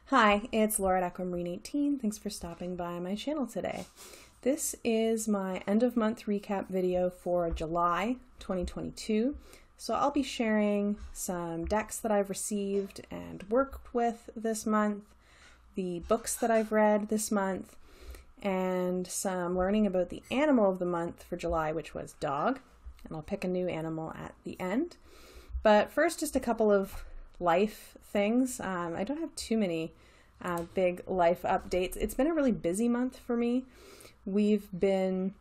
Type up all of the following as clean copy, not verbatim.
Hi, it's Laura at Aquamarine18. Thanks for stopping by my channel today. This is my end of month recap video for July 2022. So I'll be sharing some decks that I've received and worked with this month, the books that I've read this month, and some learning about the animal of the month for July, which was dog. And I'll pick a new animal at the end. But first, just a couple of life things. I don't have too many big life updates. It's been a really busy month for me. We've been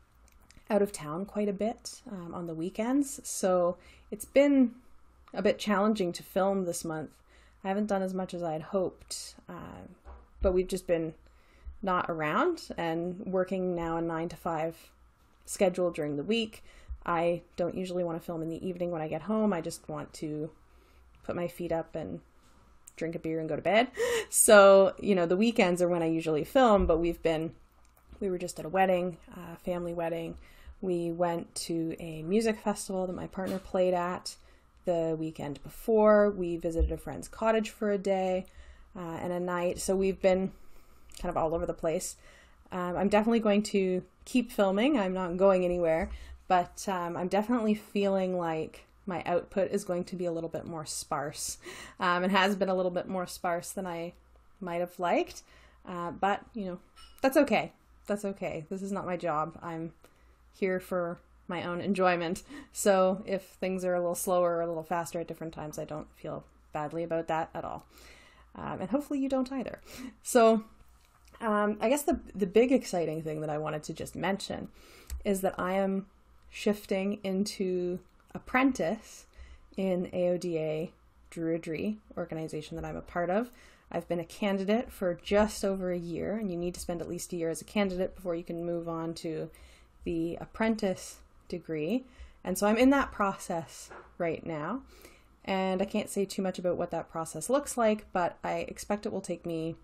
out of town quite a bit on the weekends, so it's been a bit challenging to film this month. I haven't done as much as I had hoped, but we've just been not around and working now a 9 to 5 schedule during the week. I don't usually want to film in the evening when I get home. I just want to put my feet up and drink a beer and go to bed. So, you know, the weekends are when I usually film, but we were just at a wedding, a family wedding. We went to a music festival that my partner played at the weekend before. We visited a friend's cottage for a day and a night. So we've been kind of all over the place. I'm definitely going to keep filming. I'm not going anywhere, but I'm definitely feeling like my output is going to be a little bit more sparse. It has been a little bit more sparse than I might have liked, but you know, that's okay. That's okay. This is not my job. I'm here for my own enjoyment. So if things are a little slower or a little faster at different times, I don't feel badly about that at all. And hopefully you don't either. So I guess the big exciting thing that I wanted to just mention is that I am shifting into apprentice in AODA Druidry organization that I'm a part of. I've been a candidate for just over a year, and you need to spend at least a year as a candidate before you can move on to the apprentice degree. And so I'm in that process right now, and I can't say too much about what that process looks like, but I expect it will take me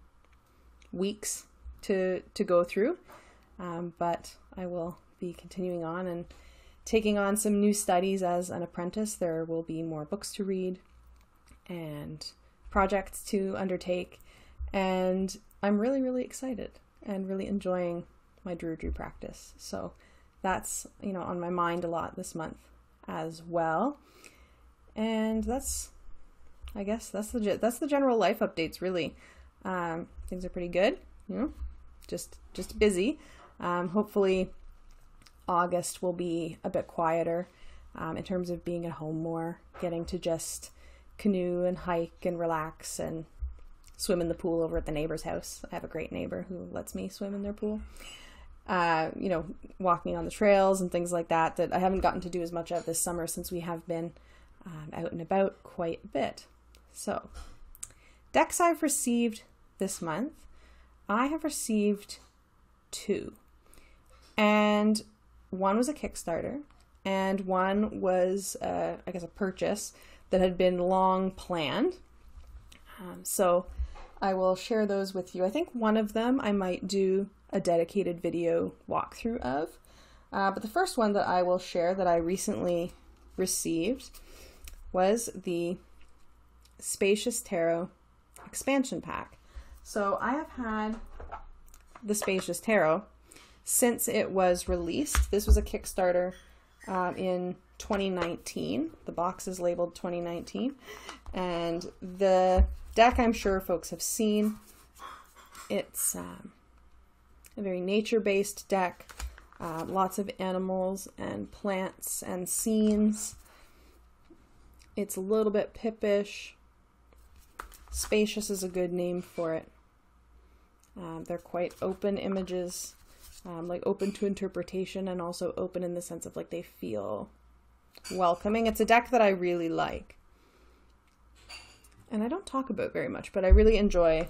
weeks to go through, but I will be continuing on and taking on some new studies as an apprentice. There will be more books to read and projects to undertake, and I'm really, really excited and really enjoying my Druidry practice. So that's, you know, on my mind a lot this month as well. And I guess that's the general life updates, really. Things are pretty good, you know, just busy. Hopefully August will be a bit quieter in terms of being at home more, getting to just canoe and hike and relax and swim in the pool over at the neighbor's house. I have a great neighbor who lets me swim in their pool. You know, walking on the trails and things like that I haven't gotten to do as much of this summer since we have been out and about quite a bit. So, decks I've received this month. I have received 2. And one was a Kickstarter, and one was, I guess, a purchase that had been long planned. So I will share those with you. I think one of them I might do a dedicated video walkthrough of. But the first one that I will share that I recently received was the Spacious Tarot expansion pack. So I have had the Spacious Tarot since it was released. This was a Kickstarter in 2019. The box is labeled 2019. And the deck, I'm sure folks have seen. It's a very nature-based deck. Lots of animals and plants and scenes. It's a little bit pippish. Spacious is a good name for it. They're quite open images. Like open to interpretation, and also open in the sense of like they feel welcoming. It's a deck that I really like, and I don't talk about very much, but I really enjoy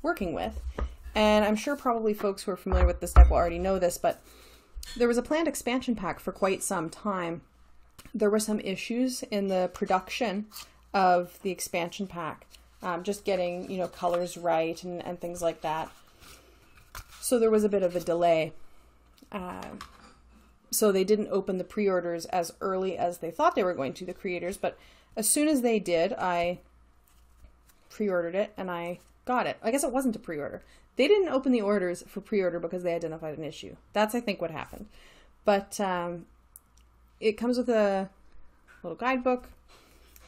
working with. And I'm sure probably folks who are familiar with this deck will already know this, but there was a planned expansion pack for quite some time. There were some issues in the production of the expansion pack, just getting, you know, colors right and things like that. So there was a bit of a delay. So they didn't open the pre-orders as early as they thought they were going to, the creators, but as soon as they did, I pre-ordered it and I got it. I guess it wasn't a pre-order. They didn't open the orders for pre-order because they identified an issue. That's, I think, what happened. But it comes with a little guidebook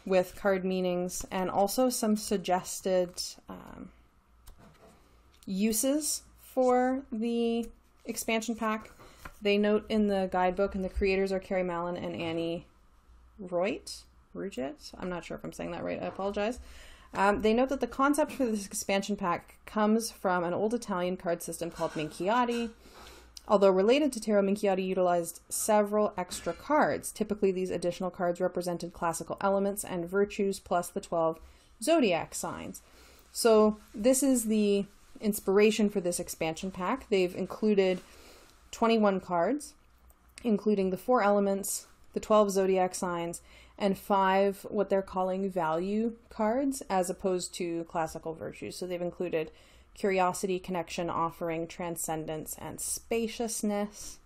with card meanings and also some suggested uses for the expansion pack. They note in the guidebook, and the creators are Carrie Mallon and Annie Reutet. I'm not sure if I'm saying that right. I apologize. They note that the concept for this expansion pack comes from an old Italian card system called Minchiati. Although related to tarot, Minchiati utilized several extra cards. Typically, these additional cards represented classical elements and virtues plus the 12 zodiac signs. So this is the inspiration for this expansion pack. They've included 21 cards, including the 4 elements, the 12 zodiac signs, and 5 what they're calling value cards as opposed to classical virtues. So they've included curiosity, connection, offering, transcendence, and spaciousness.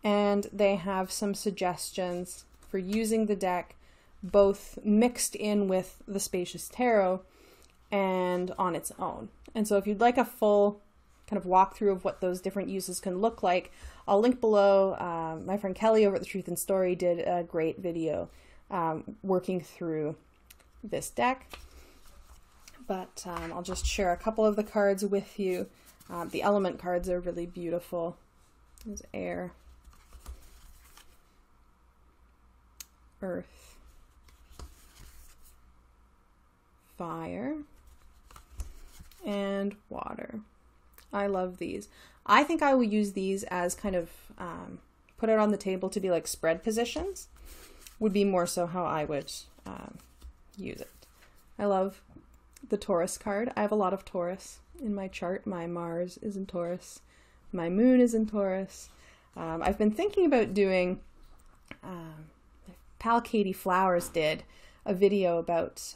And they have some suggestions for using the deck both mixed in with the Spacious Tarot and on its own. And so if you'd like a full kind of walkthrough of what those different uses can look like, I'll link below. My friend Kelly over at The Truth in Story did a great video working through this deck. But I'll just share a couple of the cards with you. The element cards are really beautiful. There's air, earth, fire, and water. I love these. I think I will use these as kind of put it on the table to be like spread positions, would be more so how I would use it. I love the Taurus card. I have a lot of Taurus in my chart. My Mars is in Taurus. My moon is in Taurus. I've been thinking about doing, pal Katie Flowers did a video about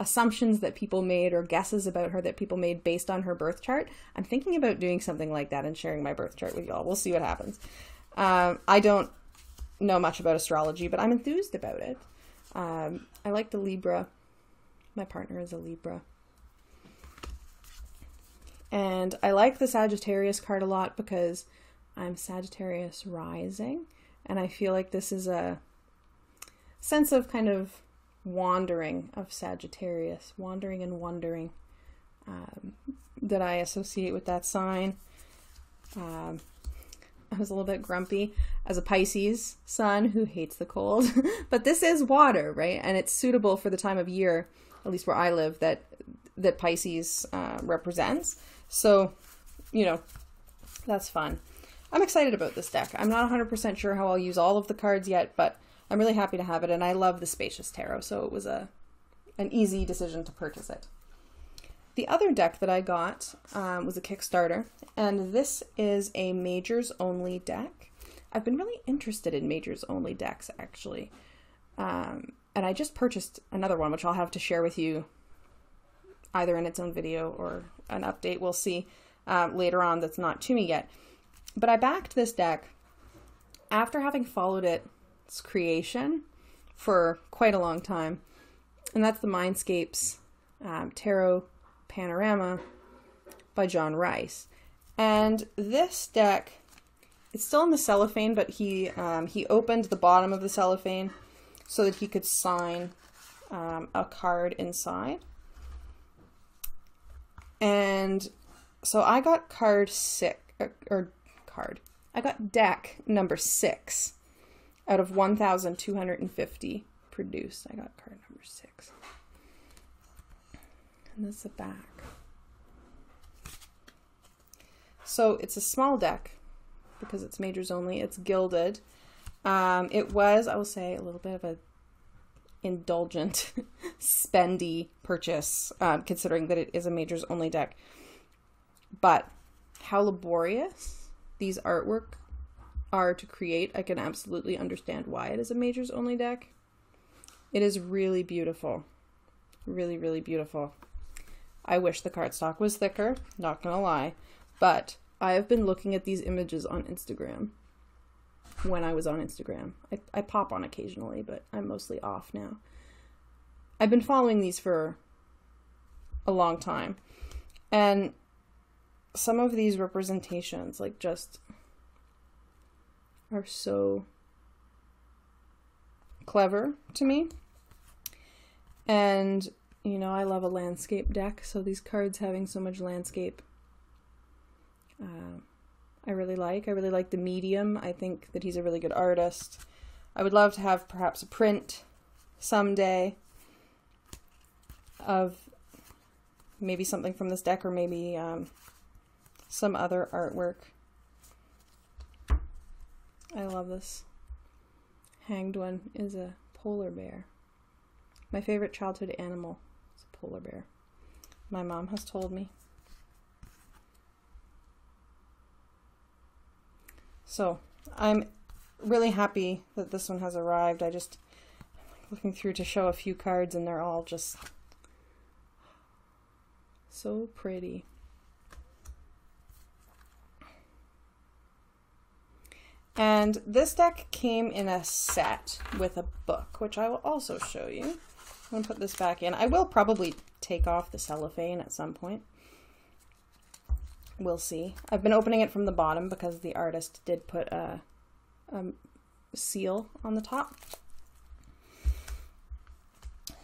assumptions that people made or guesses about her that people made based on her birth chart. I'm thinking about doing something like that and sharing my birth chart with y'all. We'll see what happens. I don't know much about astrology, but I'm enthused about it. I like the Libra. My partner is a Libra. And I like the Sagittarius card a lot because I'm Sagittarius rising, and I feel like this is a sense of kind of wandering of Sagittarius, wandering and wondering, that I associate with that sign. I was a little bit grumpy as a Pisces sun who hates the cold, but this is water, right? And it's suitable for the time of year, at least where I live, that Pisces represents. So, you know, that's fun. I'm excited about this deck. I'm not 100% sure how I'll use all of the cards yet, but I'm really happy to have it, and I love the Spacious Tarot, so it was an easy decision to purchase it. The other deck that I got was a Kickstarter, and this is a Majors Only deck. I've been really interested in Majors Only decks, actually. And I just purchased another one, which I'll have to share with you either in its own video or an update. We'll see later on that's not to me yet. But I backed this deck after having followed its creation for quite a long time. And that's the Mindscapes Tarot Panorama by John Rice. And this deck, it's still in the cellophane, but he opened the bottom of the cellophane so that he could sign a card inside. And so I got I got deck number 6 out of 1,250 produced. I got card number 6. And this is the back. So it's a small deck because it's Majors Only. It's gilded. It was, I will say, a little bit of a indulgent, spendy purchase, considering that it is a Majors Only deck. But how laborious these artwork are to create, I can absolutely understand why it is a Majors Only deck. It is really beautiful. Really, really beautiful. I wish the cardstock was thicker, not gonna lie, but I have been looking at these images on Instagram when I was on Instagram. I pop on occasionally, but I'm mostly off now. I've been following these for a long time. And some of these representations, like, just are so clever to me. And, you know, I love a landscape deck, so these cards having so much landscape, I really like. I really like the medium. I think that he's a really good artist. I would love to have perhaps a print someday of maybe something from this deck, or maybe some other artwork. I love this. Hanged one is a polar bear. My favorite childhood animal is a polar bear. My mom has told me. So I'm really happy that this one has arrived. I just looking through to show a few cards, and they're all just so pretty. And this deck came in a set with a book, which I will also show you. I'm going to put this back in. I will probably take off the cellophane at some point. We'll see. I've been opening it from the bottom because the artist did put a seal on the top.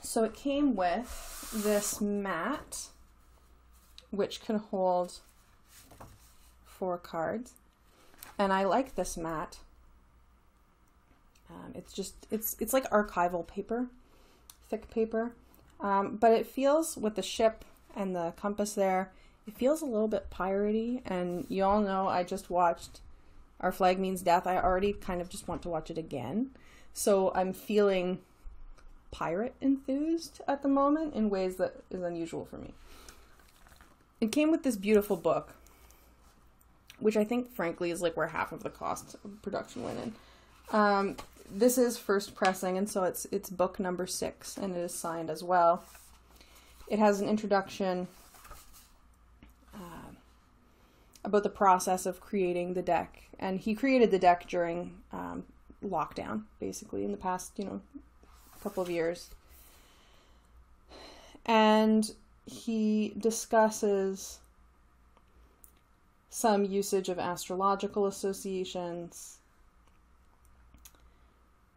So it came with this mat, which can hold 4 cards. And I like this mat. It's like archival paper, thick paper. But it feels, with the ship and the compass there, it feels a little bit piratey. And you all know I just watched Our Flag Means Death. I already kind of just want to watch it again. So I'm feeling pirate enthused at the moment in ways that is unusual for me. It came with this beautiful book, which I think, frankly, is like where half of the cost of production went in. This is first pressing, and so it's book number 6, and it is signed as well. It has an introduction about the process of creating the deck, and he created the deck during lockdown, basically, in the past, couple of years. And he discusses some usage of astrological associations,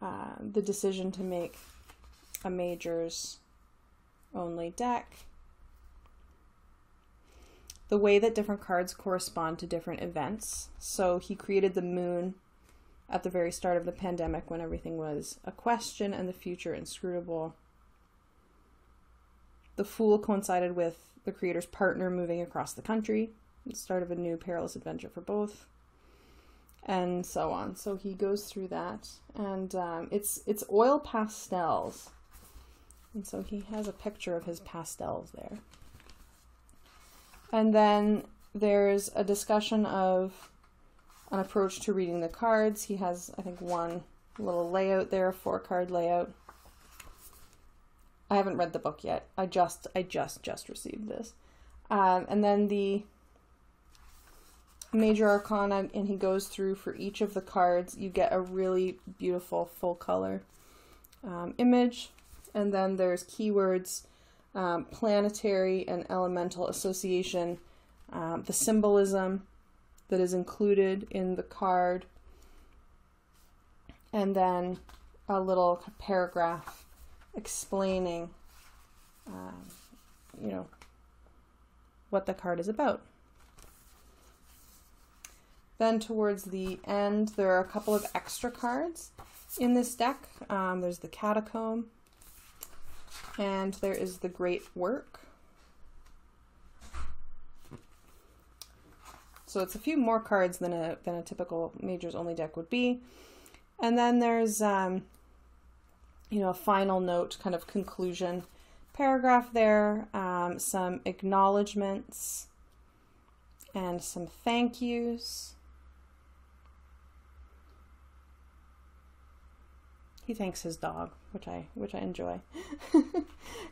the decision to make a majors only deck, the way that different cards correspond to different events. So he created the moon at the very start of the pandemic when everything was a question and the future inscrutable. The Fool coincided with the creator's partner moving across the country, the start of a new perilous adventure for both, and so on. So he goes through that, and it's oil pastels, and so he has a picture of his pastels there. And then there's a discussion of an approach to reading the cards. He has, I think, one little layout there, 4-card layout. I haven't read the book yet. I just received this. And then the Major Arcana, and he goes through for each of the cards. You get a really beautiful full color image. And then there's keywords, planetary and elemental association, the symbolism that is included in the card, and then a little paragraph explaining, what the card is about. Then towards the end, there are a couple of extra cards in this deck. There's the Catacomb, and there is the Great Work. So it's a few more cards than a typical Majors Only deck would be. And then there's, a final note, kind of conclusion paragraph there, some acknowledgements, and some thank yous. He thanks his dog, which I enjoy.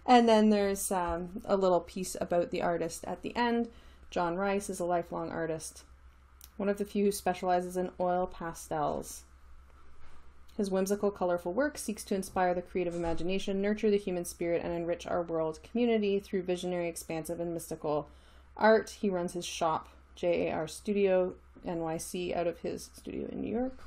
And then there's a little piece about the artist at the end. John Rice is a lifelong artist, one of the few who specializes in oil pastels. His whimsical, colorful work seeks to inspire the creative imagination, nurture the human spirit, and enrich our world community through visionary, expansive, and mystical art. He runs his shop, JAR Studio NYC, out of his studio in New York.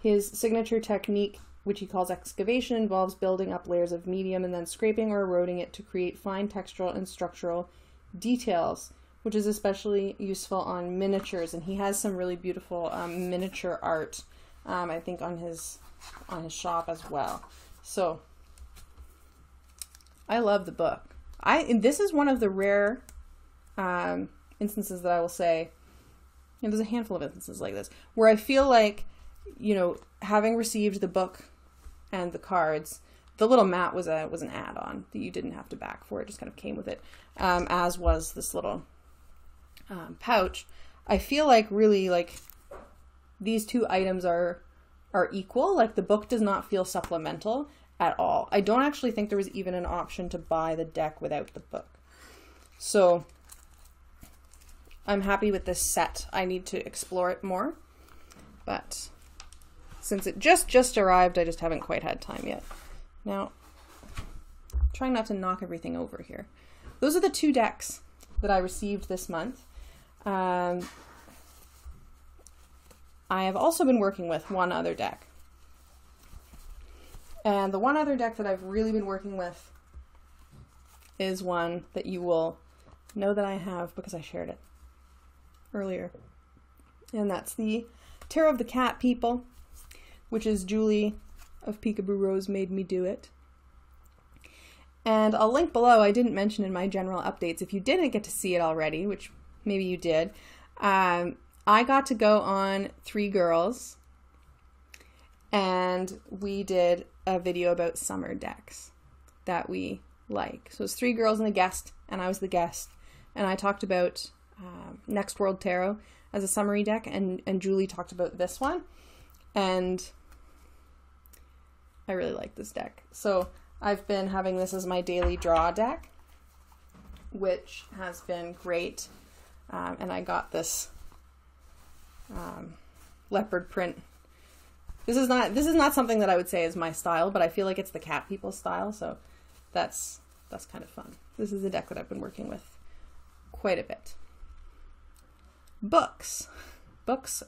His signature technique, which he calls excavation, involves building up layers of medium and then scraping or eroding it to create fine textural and structural details, which is especially useful on miniatures. And he has some really beautiful miniature art, I think, on his shop as well. So I love the book. And this is one of the rare instances that I will say, there's a handful of instances like this, where I feel like, having received the book and the cards, the little mat was an add-on that you didn't have to back for. It just kind of came with it, as was this little pouch. I feel like really like these two items are equal. Like the book does not feel supplemental at all. I don't actually think there was even an option to buy the deck without the book. So I'm happy with this set. I need to explore it more, but since it just arrived, I just haven't quite had time yet. Now, trying not to knock everything over here. Those are the two decks that I received this month. I have also been working with one other deck. And the one other deck that I've really been working with is one that you will know that I have because I shared it earlier. And that's the Tarot of the Cat People, which is Julie of Peekaboo Rose made me do it. And I'll link below. I didn't mention in my general updates, if you didn't get to see it already, which maybe you did, I got to go on 3 Girls, and we did a video about summer decks that we like. So it was 3 girls and a guest, and I was the guest, and I talked about Next World Tarot as a summary deck, and Julie talked about this one, and I really like this deck. So I've been having this as my daily draw deck, which has been great. And I got this leopard print. This is not something that I would say is my style, but I feel like it's the cat people style, so that's kind of fun. This is a deck that I've been working with quite a bit. Books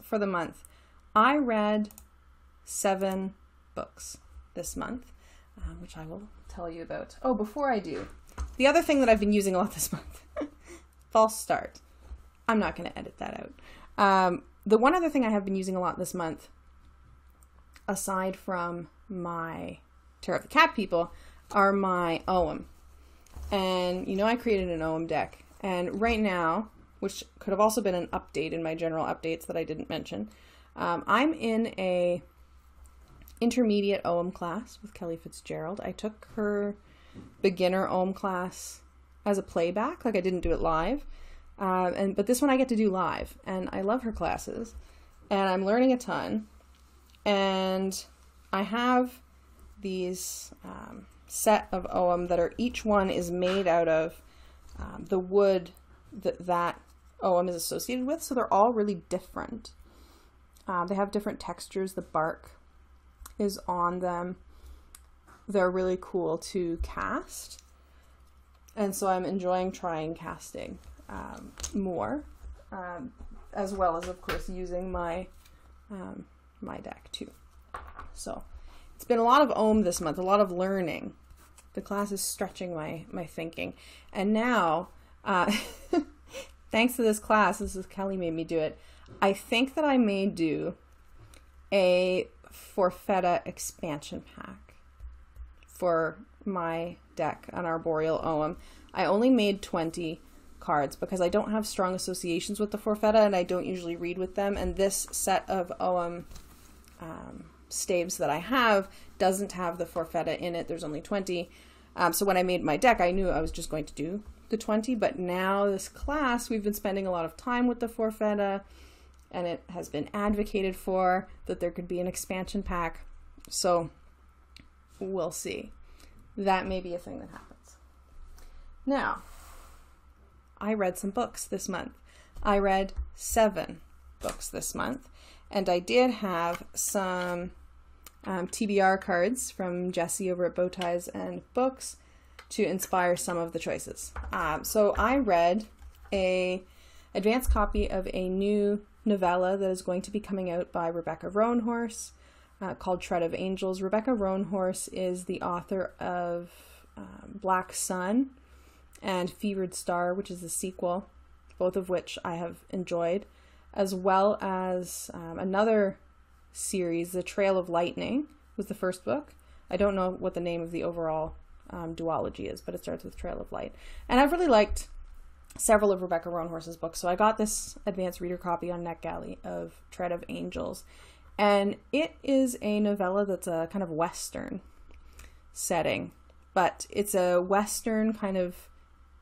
for the month. I read 7 books this month, which I will tell you about. Oh, before I do, the other thing that I've been using a lot this month, false start. I'm not going to edit that out. The one other thing I have been using a lot this month, aside from my Tarot of the Cat People, are my OM. And I created an OM deck. And right now, which could have also been an update in my general updates that I didn't mention, I'm in a intermediate OM class with Kelly Fitzgerald. I took her beginner OM class as a playback, like I didn't do it live. But this one I get to do live, and I love her classes, and I'm learning a ton, and I have these set of OM that are, each one is made out of the wood that OM is associated with, so they're all really different. They have different textures, the bark is on them. They're really cool to cast, and so I'm enjoying trying casting more, as well as, of course, using my my deck too. So it's been a lot of OM this month, a lot of learning. The class is stretching my thinking, and now thanks to this class, this is Kelly made me do it, I think that I may do a Forfetta expansion pack for my deck, an Arboreal OM. I only made 20 cards because I don't have strong associations with the Forfetta, and I don't usually read with them, and this set of OM staves that I have doesn't have the Forfetta in it. There's only 20. So when I made my deck, I knew I was just going to do the 20, but now this class, we've been spending a lot of time with the Forfetta, and it has been advocated for that there could be an expansion pack. So we'll see. That may be a thing that happens. Now, I read some books this month. I read 7 books this month, And I did have some TBR cards from Jessie over at Bowties and Books to inspire some of the choices. So I read a advanced copy of a new novella that is going to be coming out by Rebecca Roanhorse called Tread of Angels. Rebecca Roanhorse is the author of Black Sun and Fevered Star, which is the sequel, both of which I have enjoyed, as well as another series, The Trail of Lightning was the first book. I don't know what the name of the overall duology is, but it starts with Trail of Light. And I've really liked several of Rebecca Roanhorse's books, so I got this advanced reader copy on NetGalley of Tread of Angels. And it is a novella that's a kind of Western setting, but it's a Western kind of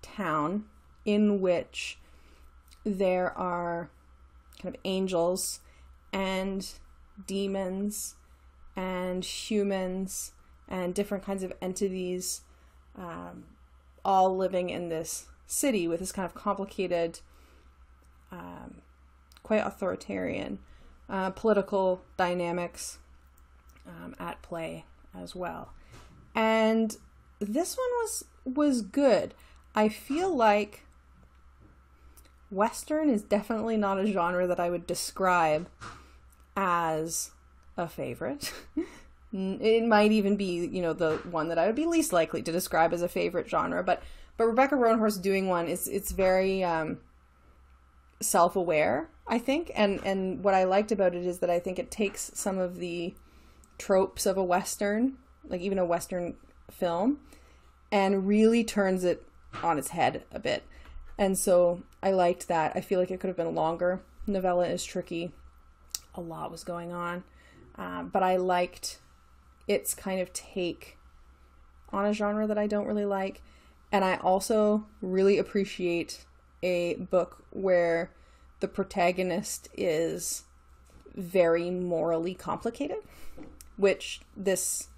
town in which there are kind of angels and demons and humans and different kinds of entities all living in this city with this kind of complicated, quite authoritarian political dynamics at play as well. And this one was good. I feel like Western is definitely not a genre that I would describe as a favorite. It might even be, the one that I would be least likely to describe as a favorite genre, but Rebecca Roanhorse doing one it's very self-aware, I think, and what I liked about it is that I think it takes some of the tropes of a Western, like even a Western film, and really turns it on its head a bit. And so I liked that. I feel like it could have been longer. Novella is tricky. A lot was going on. But I liked its kind of take on a genre that I don't really like. And I also really appreciate a book where the protagonist is very morally complicated, which this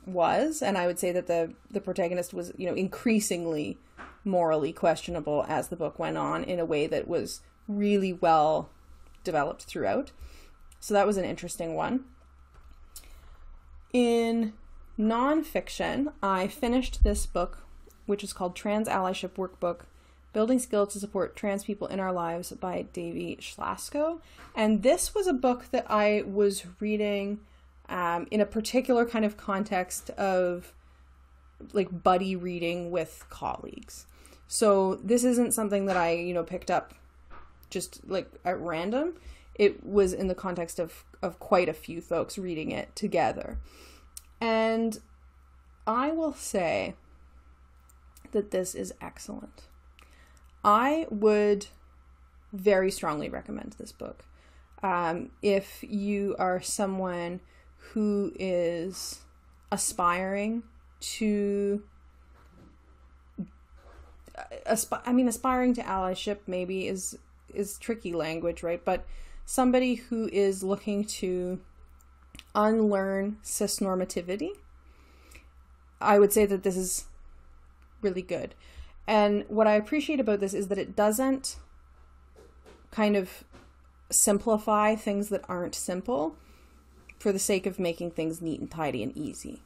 was. And I would say that the protagonist was, increasingly morally questionable as the book went on in a way that was really well developed throughout. So that was an interesting one. In nonfiction, I finished this book, which is called Trans Allyship Workbook, Building Skills to Support Trans People in Our Lives by Davy Schlasco. And this was a book that I was reading in a particular kind of context of like buddy reading with colleagues. So this isn't something that I, picked up just like at random. It was in the context of quite a few folks reading it together. And I will say that this is excellent. I would very strongly recommend this book. If you are someone who is aspiring to aspiring to allyship maybe is tricky language, right? But somebody who is looking to unlearn cisnormativity, I would say that this is really good. And what I appreciate about this is that it doesn't kind of simplify things that aren't simple for the sake of making things neat and tidy and easy.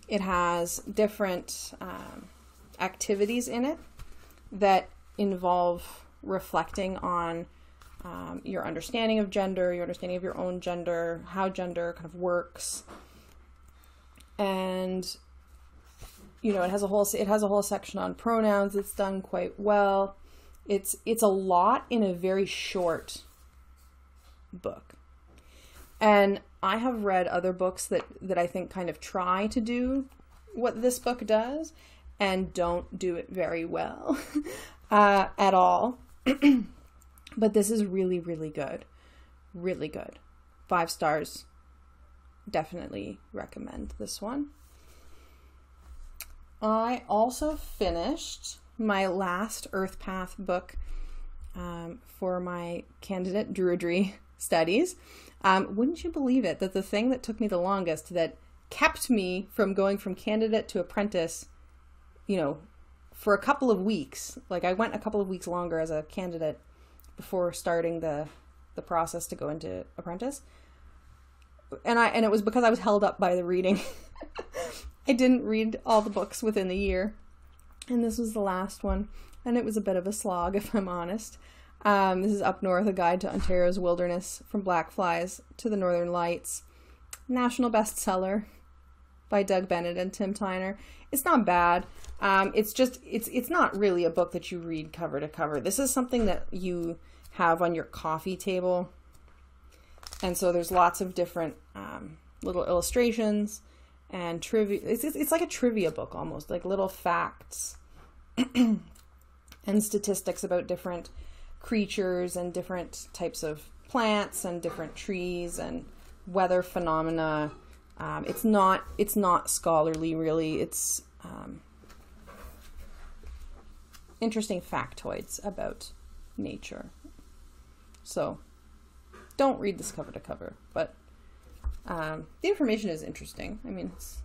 It has different activities in it that involve reflecting on your understanding of gender, your understanding of your own gender, how gender kind of works. And it has a whole section on pronouns that's done quite well. It's a lot in a very short book. And I have read other books that I think kind of try to do what this book does and don't do it very well at all. But this is really, really good. Really good. 5 stars. Definitely recommend this one. I also finished my last Earth Path book for my candidate Druidry studies. Wouldn't you believe it that the thing that took me the longest, that kept me from going from candidate to apprentice, for a couple of weeks, like I went a couple of weeks longer as a candidate before starting the the process to go into apprentice. And it was because I was held up by the reading. I didn't read all the books within the year, and this was the last one, and it was a bit of a slog, if I'm honest. This is Up North, A Guide to Ontario's Wilderness, From Black Flies to the Northern Lights. National bestseller by Doug Bennett and Tim Tyner. It's not bad. It's not really a book that you read cover to cover. This is something that you have on your coffee table. And so there's lots of different little illustrations and trivia. It's like a trivia book almost, like little facts and statistics about different creatures and different types of plants and different trees and weather phenomena. It's not scholarly really. It's interesting factoids about nature. So don't read this cover to cover, but the information is interesting. I mean, it's,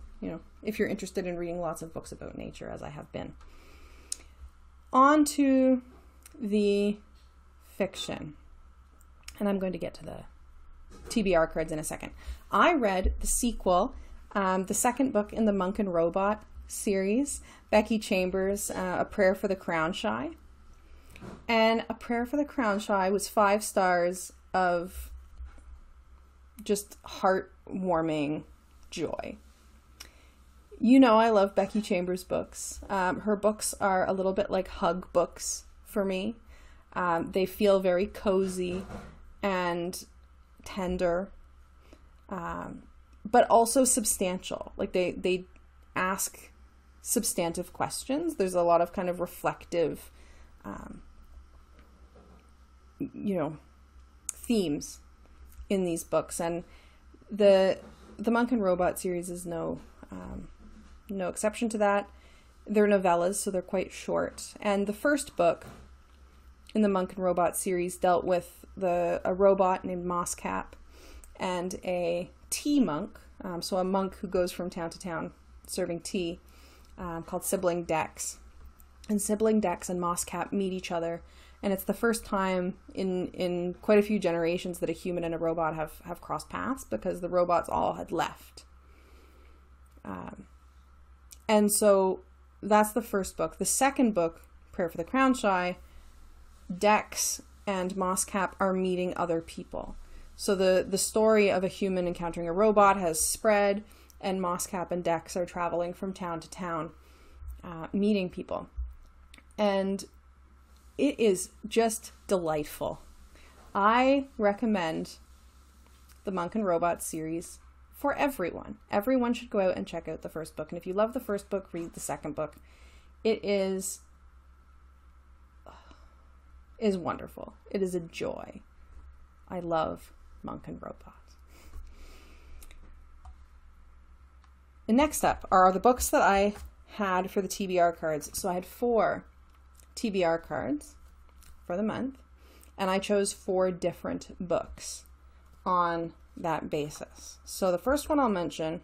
if you're interested in reading lots of books about nature, as I have been. On to the fiction. And I'm going to get to the TBR cards in a second. I read the sequel, the second book in the Monk and Robot series, Becky Chambers, A Prayer for the Crownshy. And A Prayer for the Crownshy was 5 stars of just heartwarming joy. I love Becky Chambers' books. Her books are a little bit like hug books for me. They feel very cozy and tender, but also substantial. Like they ask substantive questions. There's a lot of kind of reflective, themes in these books, and the Monk and Robot series is no exception to that. They're novellas, so they're quite short. And the first book in the Monk and Robot series dealt with a robot named Mosscap and a tea monk, so a monk who goes from town to town serving tea, called Sibling Dex. And Sibling Dex and Mosscap meet each other, and it's the first time in quite a few generations that a human and a robot have crossed paths, because the robots all had left. And so that's the first book. The second book, Prayer for the Crownshy, Dex and Mosscap are meeting other people. So the story of a human encountering a robot has spread, and Mosscap and Dex are traveling from town to town, meeting people. And it is just delightful. I recommend the Monk and Robot series for everyone. Everyone should go out and check out the first book. And if you love the first book, read the second book. It is wonderful. It is a joy. I love Monk and Robot. And next up are the books that I had for the TBR cards. So I had 4 TBR cards for the month, and I chose 4 different books on that basis. So the first one I'll mention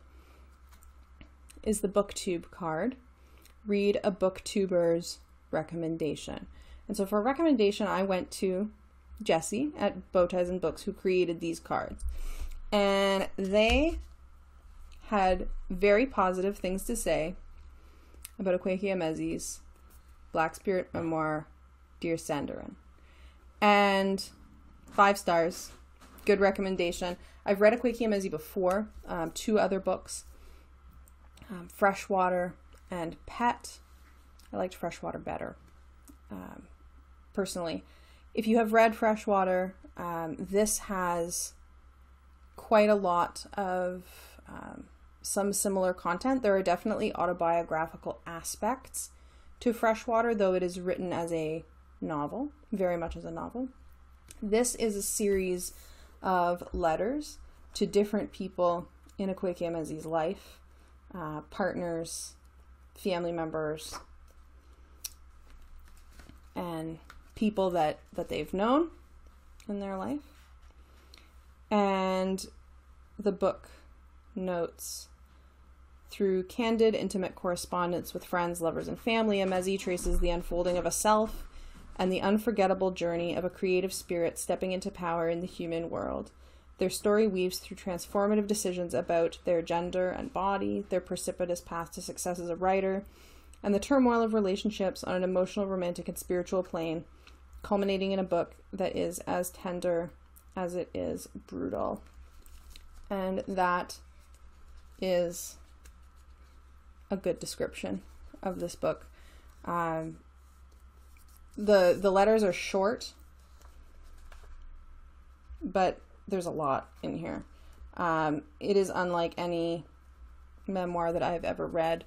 is the BookTube card. Read a BookTuber's recommendation. And so for a recommendation, I went to Jessie at Bowties and Books, who created these cards. And they had very positive things to say about Akwaeke Emezi's Black Spirit memoir, Dear Sandarin. And 5 stars. Good recommendation. I've read Akwaeke Emezi before, 2 other books, Freshwater and Pet. I liked Freshwater better, personally. If you have read Freshwater, this has quite a lot of some similar content. There are definitely autobiographical aspects to Freshwater, though it is written as a novel, very much as a novel. This is a series of letters to different people in Akwaeke Emezi's life, partners, family members, and people that they've known in their life. And the book notes, through candid, intimate correspondence with friends, lovers, and family, Emezi traces the unfolding of a self and the unforgettable journey of a creative spirit stepping into power in the human world. Their story weaves through transformative decisions about their gender and body, their precipitous path to success as a writer, and the turmoil of relationships on an emotional, romantic, and spiritual plane, culminating in a book that is as tender as it is brutal. And that is a good description of this book. The letters are short, but there's a lot in here. It is unlike any memoir that I've ever read.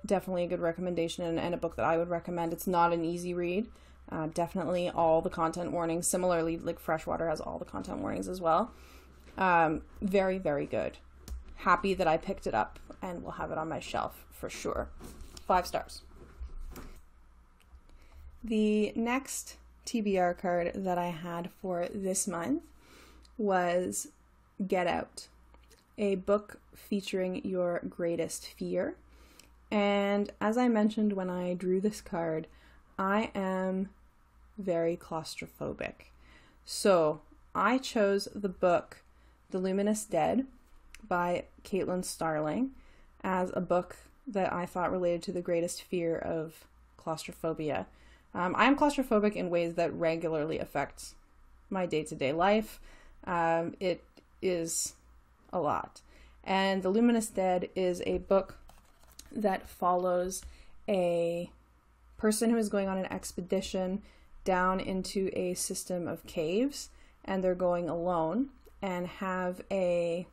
Definitely a good recommendation and a book that I would recommend. It's not an easy read. Definitely all the content warnings. Similarly, like Freshwater has all the content warnings as well. Very, very good. Happy that I picked it up and will have it on my shelf for sure. 5 stars. The next TBR card that I had for this month was Get Out, a book featuring your greatest fear. And as I mentioned when I drew this card, I am very claustrophobic. So I chose the book The Luminous Dead by Caitlin Starling as a book that I thought related to the greatest fear of claustrophobia. I am claustrophobic in ways that regularly affect my day-to-day life. It is a lot. And The Luminous Dead is a book that follows a person who is going on an expedition down into a system of caves, and they're going alone and have a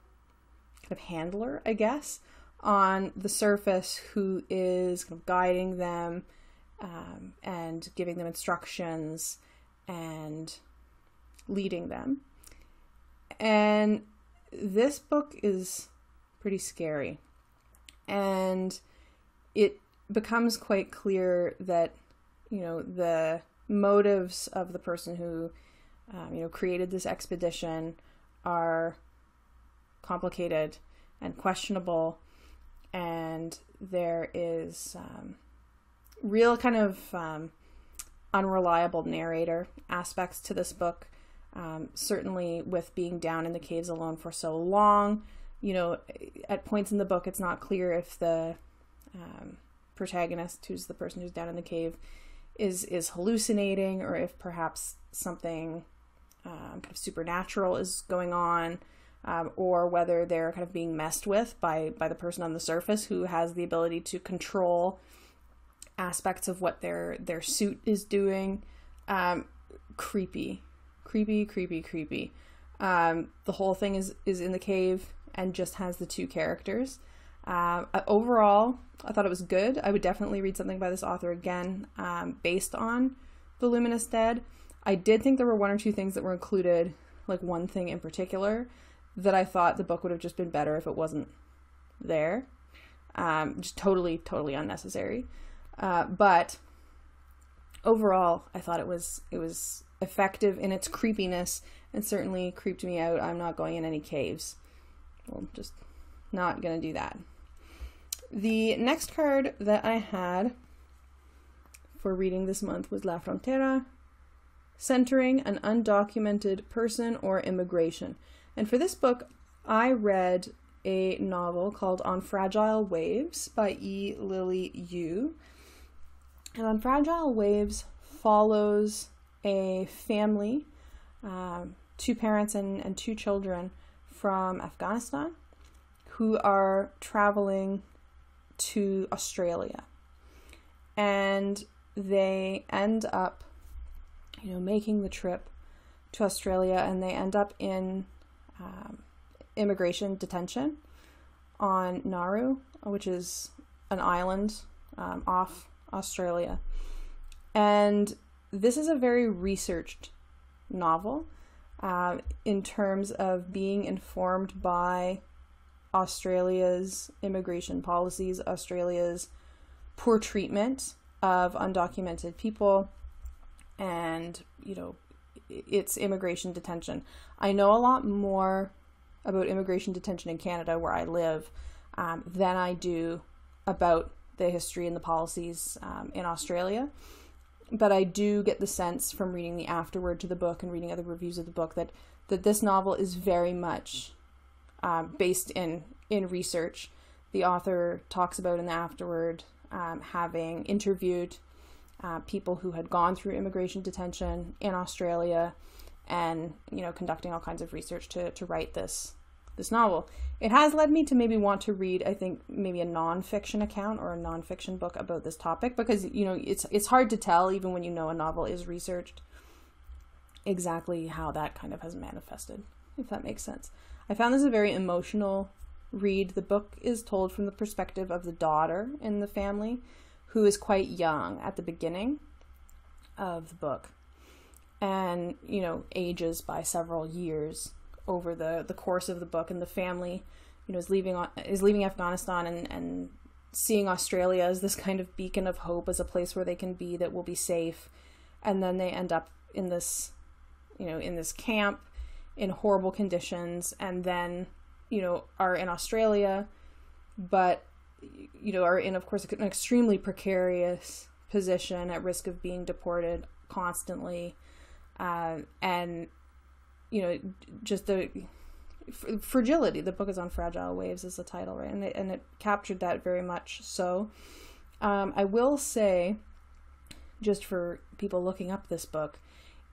kind of handler, I guess, on the surface who is kind of guiding them and giving them instructions and leading them. And this book is pretty scary. And it becomes quite clear that, the motives of the person who, created this expedition are complicated and questionable. And there is real kind of unreliable narrator aspects to this book. Certainly with being down in the caves alone for so long, at points in the book, it's not clear if the protagonist, who's the person who's down in the cave, is hallucinating, or if perhaps something kind of supernatural is going on, or whether they're kind of being messed with by the person on the surface who has the ability to control aspects of what their suit is doing. Creepy. The whole thing is in the cave and just has the 2 characters. Overall, I thought it was good. I would definitely read something by this author again, based on The Luminous Dead. I did think there were 1 or 2 things that were included, like one thing in particular, that I thought the book would have just been better if it wasn't there. Just totally unnecessary. But overall, I thought it was effective in its creepiness, and certainly creeped me out. I'm not going in any caves. Well, just not gonna do that. The next card that I had for reading this month was La Frontera, centering an undocumented person or immigration. And for this book, I read a novel called On Fragile Waves by E. Lily Yu. And On Fragile Waves follows a family, 2 parents and 2 children from Afghanistan who are traveling to Australia. And they end up, making the trip to Australia, and they end up in immigration detention on Nauru, which is an island off Australia. And this is a very researched novel in terms of being informed by Australia's immigration policies, Australia's poor treatment of undocumented people, and, its immigration detention. I know a lot more about immigration detention in Canada, where I live, than I do about the history and the policies in Australia. but I do get the sense from reading the afterword to the book and reading other reviews of the book that this novel is very much based in research. The author talks about in the afterword having interviewed people who had gone through immigration detention in Australia, and conducting all kinds of research to write this novel. It has led me to maybe want to read, I think, maybe a nonfiction account or a nonfiction book about this topic, because it's hard to tell, even when a novel is researched, exactly how that kind of has manifested, if that makes sense. I found this a very emotional read. The book is told from the perspective of the daughter in the family, who is quite young at the beginning of the book, and ages by several years over the course of the book. And the family is leaving Afghanistan and seeing Australia as this kind of beacon of hope, as a place where they can be, that will be safe. And then they end up in this in this camp in horrible conditions, and then are in Australia, but are in, of course, an extremely precarious position, at risk of being deported constantly, and just the fragility. The book is on fragile waves, is the title, right? And it captured that very much. So I will say, just for people looking up this book,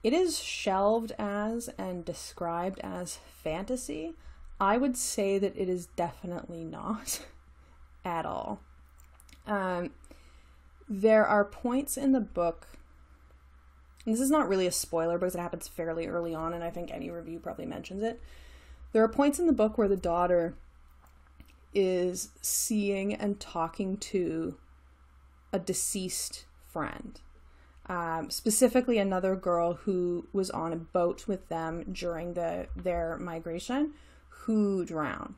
it is shelved as and described as fantasy. I would say that it is definitely not at all. There are points in the book, and this is not really a spoiler because it happens fairly early on, and I think any review probably mentions it. There are points in the book where the daughter is seeing and talking to a deceased friend. Specifically another girl who was on a boat with them during their migration, who drowned.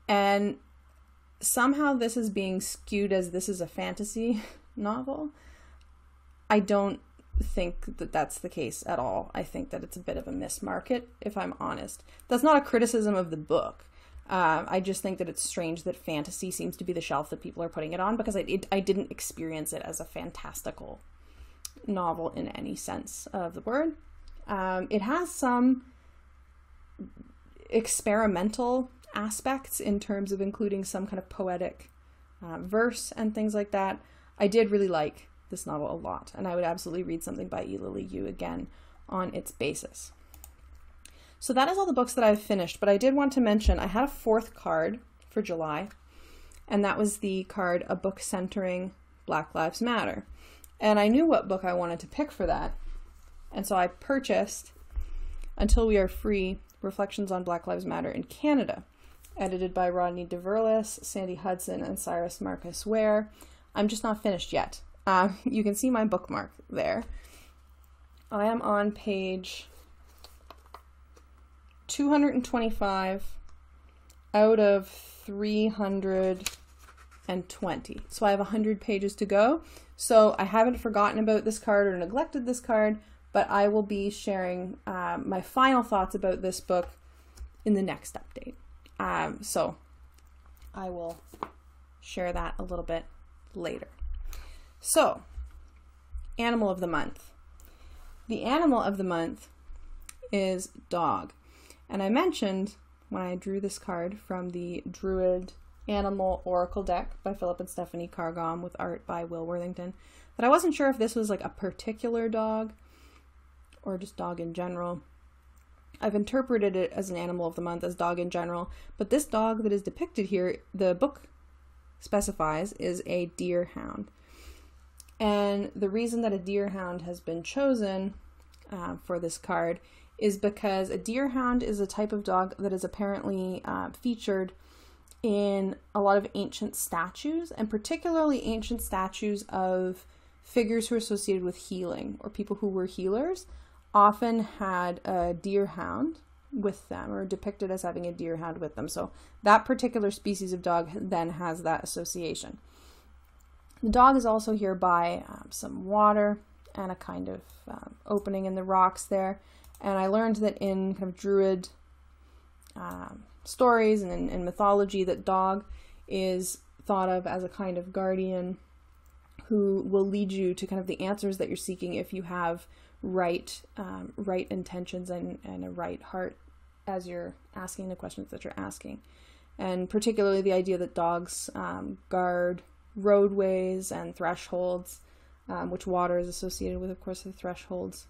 And somehow this is being skewed as this is a fantasy novel. I don't think that that's the case at all. I think that it's a bit of a mismarket, if I'm honest. That's not a criticism of the book. I just think that it's strange that fantasy seems to be the shelf that people are putting it on, because I didn't experience it as a fantastical novel in any sense of the word. It has some experimental aspects in terms of including some kind of poetic verse and things like that. I did really like this novel a lot, and I would absolutely read something by E. Lily Yu again on its basis. So that is all the books that I've finished, but I did want to mention I had a fourth card for July, and that was the card, A Book Centering Black Lives Matter. And I knew what book I wanted to pick for that, and so I purchased Until We Are Free, Reflections on Black Lives Matter in Canada, edited by Rodney DeVerlis, Sandy Hudson, and Cyrus Marcus Ware. I'm just not finished yet. You can see my bookmark there. I am on page 225 out of 320. So I have 100 pages to go. So I haven't forgotten about this card or neglected this card, but I will be sharing my final thoughts about this book in the next update. So I will share that a little bit later. So, animal of the month. The animal of the month is dog. And I mentioned when I drew this card from the Druid Animal Oracle deck by Philip and Stephanie Cargom with art by Will Worthington that I wasn't sure if this was like a particular dog or just dog in general. I've interpreted it as an animal of the month as dog in general, but this dog that is depicted here, the book specifies, is a deerhound. And the reason that a deerhound has been chosen for this card is because a deerhound is a type of dog that is apparently featured in a lot of ancient statues, and particularly ancient statues of figures who are associated with healing or people who were healers often had a deerhound with them, or depicted as having a deerhound with them. So that particular species of dog then has that association. The dog is also here by some water and a kind of opening in the rocks there. And I learned that in kind of Druid stories and in mythology, that dog is thought of as a kind of guardian who will lead you to kind of the answers that you're seeking if you have right intentions and a right heart as you're asking the questions that you're asking. And particularly the idea that dogs guard roadways and thresholds, which water is associated with, of course, the thresholds.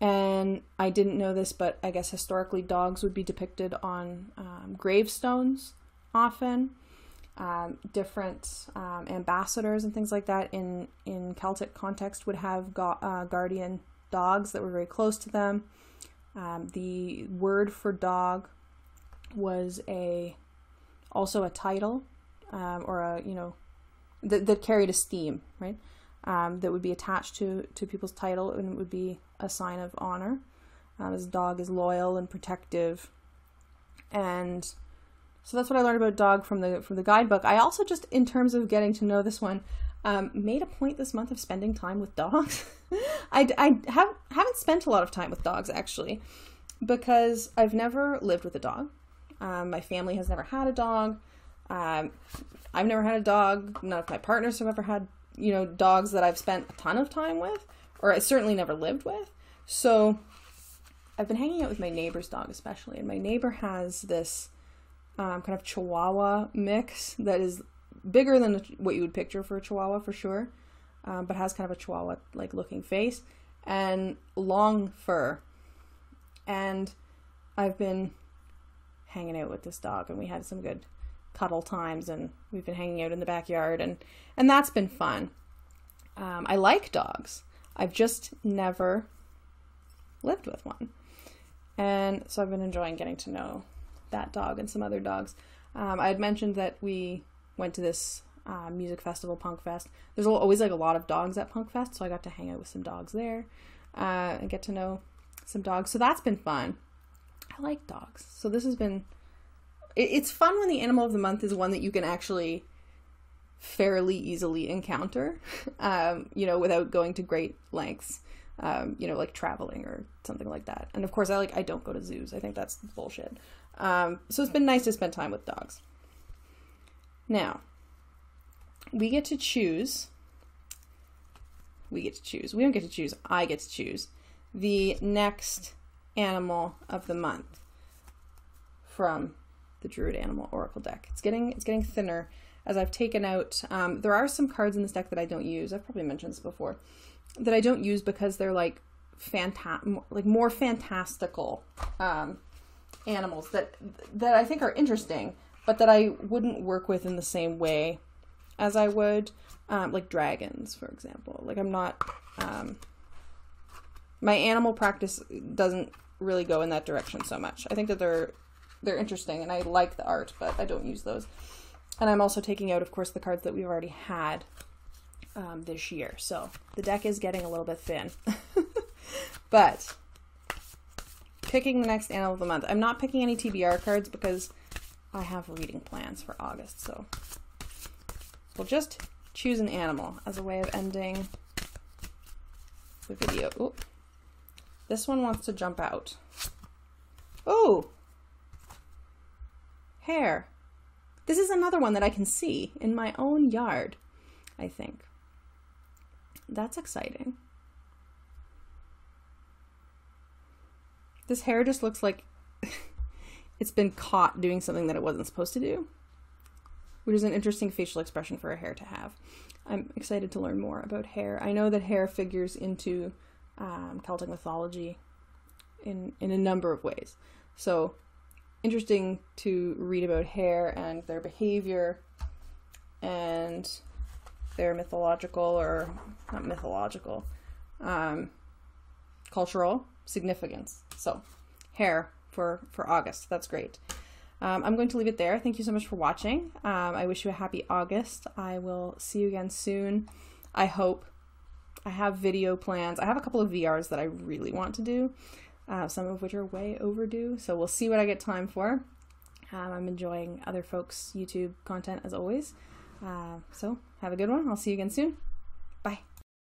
And I didn't know this, but I guess historically dogs would be depicted on gravestones often. Different ambassadors and things like that in Celtic context would have guardian dogs that were very close to them. The word for dog was also a title, or a, that carried esteem, right? That would be attached to people's title, and it would be a sign of honor. This dog is loyal and protective, and so that's what I learned about dog from the guidebook. I also, just in terms of getting to know this one, made a point this month of spending time with dogs. I haven't spent a lot of time with dogs, actually, because I've never lived with a dog. My family has never had a dog. I've never had a dog. None of my partners have ever had, dogs that I've spent a ton of time with, or I certainly never lived with. So I've been hanging out with my neighbor's dog especially, and my neighbor has this kind of Chihuahua mix that is bigger than what you would picture for a Chihuahua for sure, but has kind of a Chihuahua-like looking face and long fur. And I've been hanging out with this dog, and we had some good cuddle times, and we've been hanging out in the backyard, and that's been fun. I like dogs. I've just never lived with one. And so I've been enjoying getting to know that dog and some other dogs. I had mentioned that we went to this music festival, Punk Fest. There's always like a lot of dogs at Punk Fest, so I got to hang out with some dogs there and get to know some dogs. So that's been fun. I like dogs. So this has been... It's fun when the animal of the month is one that you can actually fairly easily encounter, without going to great lengths, like traveling or something like that. And of course, I don't go to zoos. I think that's bullshit. So it's been nice to spend time with dogs. Now, we get to choose. We don't get to choose. I get to choose the next animal of the month from the Druid Animal Oracle deck. It's getting thinner as I've taken out. There are some cards in this deck that I don't use. I've probably mentioned this before, that I don't use because they're more fantastical animals that I think are interesting, but that I wouldn't work with in the same way as I would like dragons, for example. Like I'm not my animal practice doesn't really go in that direction so much. I think that they're interesting and I like the art, but I don't use those. And I'm also taking out, of course, the cards that we've already had this year. So the deck is getting a little bit thin. But picking the next animal of the month. I'm not picking any TBR cards because I have reading plans for August. So we'll just choose an animal as a way of ending the video. Ooh. This one wants to jump out. Oh! Hare. This is another one that I can see in my own yard, I think. That's exciting. This hare just looks like it's been caught doing something that it wasn't supposed to do, which is an interesting facial expression for a hare to have. I'm excited to learn more about hare. I know that hare figures into Celtic mythology in a number of ways. So interesting to read about hare and their behavior and their mythological, or not mythological, cultural significance. So hare for August. That's great. I'm going to leave it there. Thank you so much for watching. I wish you a happy August. I will see you again soon. I hope. I have video plans. I have a couple of VRs that I really want to do, some of which are way overdue. So we'll see what I get time for. I'm enjoying other folks' YouTube content as always. So have a good one. I'll see you again soon. Bye.